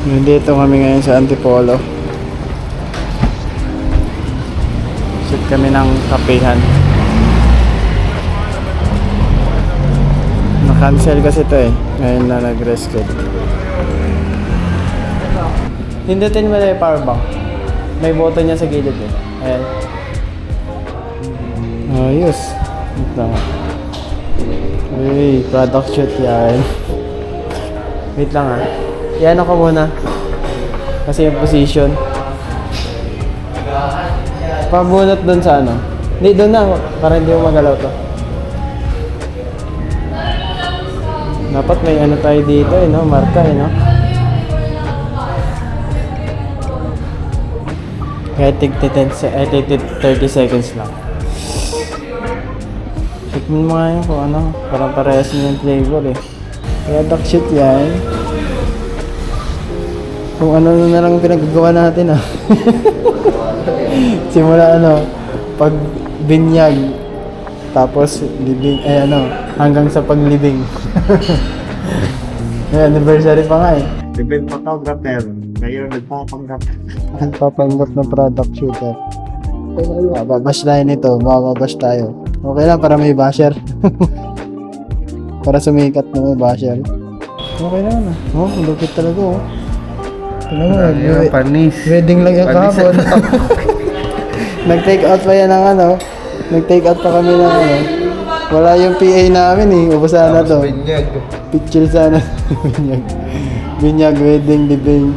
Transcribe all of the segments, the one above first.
Nandito kami ngayon sa Antipolo. Shoot kami ng kapehan. Na-cancel kasi ito eh. Ngayon na nag-reschedule. Hindutin mo na yung power bank. May button niya sa gilid eh. Ayan. Ayos. Ito. Uy, product shoot yan. Wait lang ah. Yan ako muna. Kasi yung position. Pabunot dun sa ano. Hindi, dun na. Para hindi mo magalaw to. Dapat may ano tayo dito eh, no? Marka eh, no? Kaya tig 30 seconds lang. Checkmin mo nga yun kung ano. Parang parehas niya yung flavor eh. Kaya duck shit yan. Kung ano na lang pinagagawa natin ah. Simula ano, pag binyag, tapos libing, hanggang sa paglibing. May anniversary pa nga eh. Event photographer. Ngayon nagpapanggap. Nagpapanggap ng product shooter. Babash tayo nito, mababash tayo. Okay lang para may basher. Para sumikat na may basher. Okay lang na. Oh, lupit talaga oh. Ano mo, Panis. wedding lang yung Panis. kahapon. Nag-take out pa yan ng ano. Nag-take out pa kami ng ano. Wala yung PA namin eh. Ubusan na to. Binyag. Picture sana. Binyag. Binyag, wedding, libing,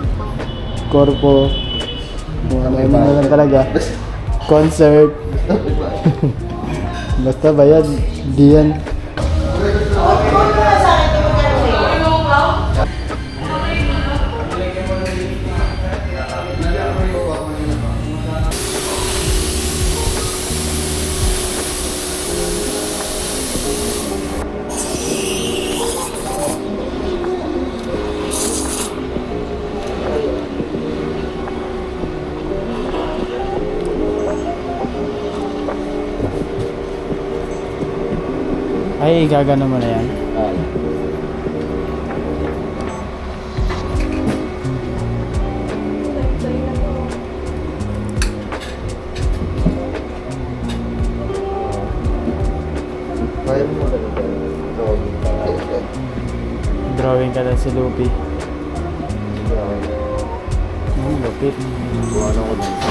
korpo. Ano na lang talaga. Concert. Basta bayad. Di yan. Ay, gagana mo na yan. Kaya mo talaga. Drawing ka lang si Lupi. Lupit. Buwan ako dito.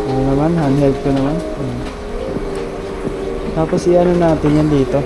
Ano naman, handheld ko naman. Tapos i-ano natin yan dito.